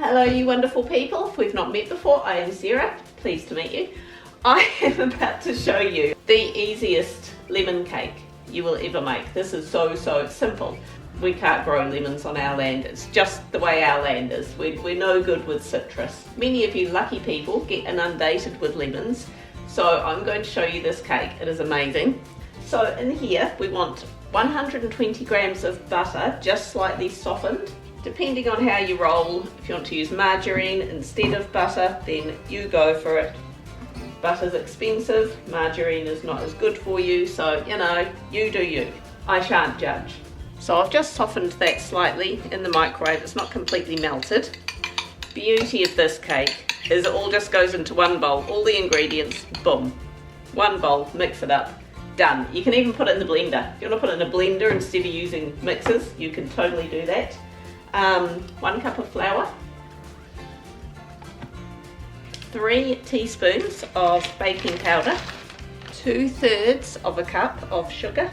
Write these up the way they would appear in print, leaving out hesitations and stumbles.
Hello you wonderful people, if we've not met before, I am Sarah, pleased to meet you. I am about to show you the easiest lemon cake you will ever make. This is so simple. We can't grow lemons on our land, it's just the way our land is. We're no good with citrus. Many of you lucky people get inundated with lemons, so I'm going to show you this cake. It is amazing. So in here we want 120 grams of butter, just slightly softened. Depending on how you roll, if you want to use margarine instead of butter, then you go for it. Butter's expensive, margarine is not as good for you, so you know, you do you. I shan't judge. So I've just softened that slightly in the microwave. It's not completely melted. Beauty of this cake is it all just goes into one bowl. All the ingredients, boom. One bowl, mix it up, done. You can even put it in the blender. If you want to put it in a blender instead of using mixers, you can totally do that. 1 cup of flour, 3 teaspoons of baking powder, 2/3 of a cup of sugar,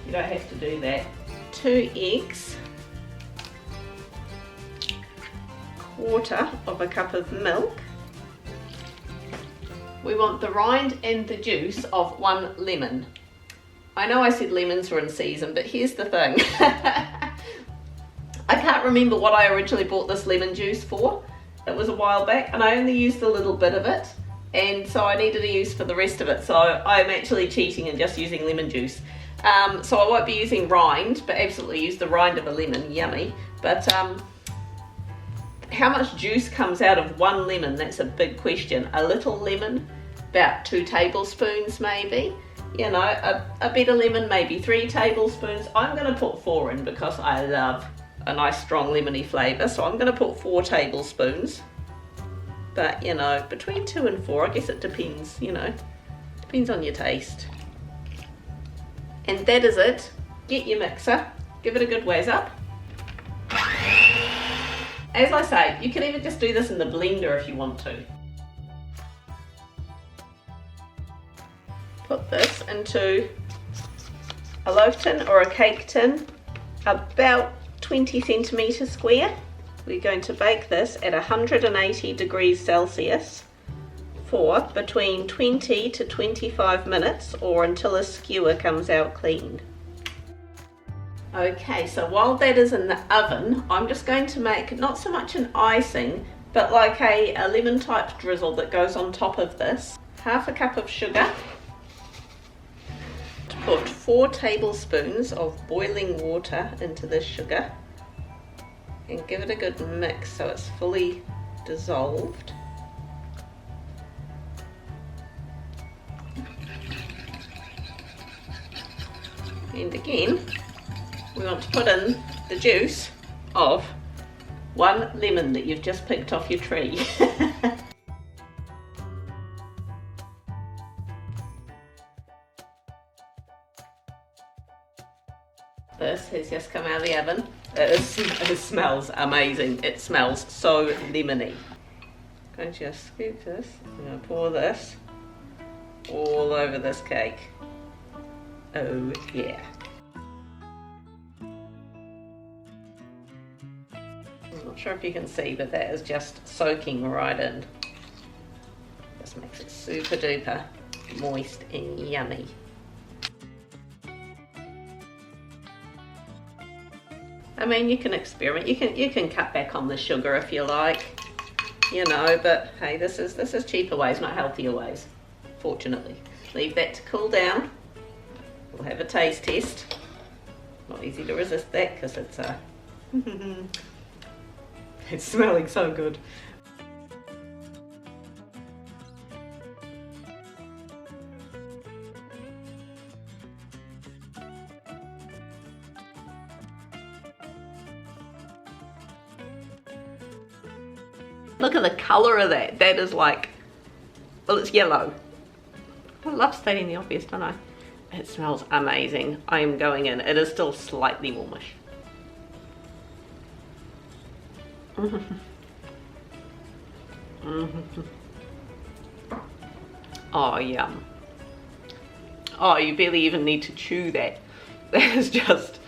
you don't have to do that, 2 eggs, 1/4 of a cup of milk. We want the rind and the juice of 1 lemon. I know I said lemons were in season, but here's the thing. I can't remember what I originally bought this lemon juice for. It was a while back and I only used a little bit of it, and so I needed to use for the rest of it. So I'm actually cheating and just using lemon juice. So I won't be using rind, but absolutely use the rind of a lemon, yummy. But how much juice comes out of 1 lemon? That's a big question. A little lemon, about 2 tablespoons maybe. You know, a better lemon, maybe 3 tablespoons. I'm going to put 4 in because I love a nice strong lemony flavour. So I'm going to put 4 tablespoons. But, you know, between 2 and 4, I guess it depends, you know. Depends on your taste. And that is it. Get your mixer. Give it a good whiz up. As I say, you can even just do this in the blender if you want to. Put this into a loaf tin or a cake tin, about 20 centimetres square. We're going to bake this at 180 degrees Celsius for between 20 to 25 minutes or until a skewer comes out clean. Okay, so while that is in the oven, I'm just going to make not so much an icing, but like a lemon type drizzle that goes on top of this. 1/2 cup of sugar. Put 4 tablespoons of boiling water into this sugar and give it a good mix so it's fully dissolved. And again, we want to put in the juice of 1 lemon that you've just picked off your tree. This has just come out of the oven. It smells amazing. It smells so lemony. I'm going to just scoop this. I'm going to pour this all over this cake. Oh yeah. I'm not sure if you can see, but that is just soaking right in. Just makes it super duper moist and yummy. I mean, you can experiment. You can cut back on the sugar if you like, you know. But hey, this is cheaper ways, not healthier ways. Fortunately, leave that to cool down. We'll have a taste test. Not easy to resist that because it's it's smelling so good. Look at the colour of that. That is like, well, it's yellow. I love stating the obvious, don't I? It smells amazing. I am going in. It is still slightly warmish. Oh, yum. Oh, you barely even need to chew that. That is just,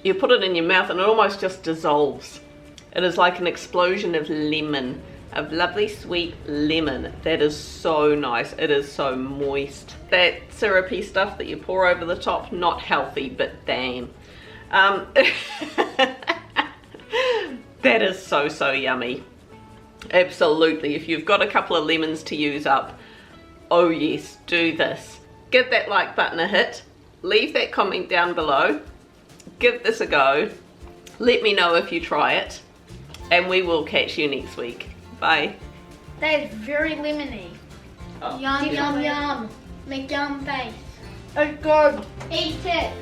you put it in your mouth and it almost just dissolves. It is like an explosion of lemon, of lovely sweet lemon. That is so nice. It is so moist. That syrupy stuff that you pour over the top, not healthy, but damn. That is so, so yummy. Absolutely. If you've got a couple of lemons to use up, oh yes, do this. Give that like button a hit. Leave that comment down below. Give this a go. Let me know if you try it. And we will catch you next week. Bye. That is very lemony. Oh, Yum, yum, yum. Make yum face. Oh God. Eat it.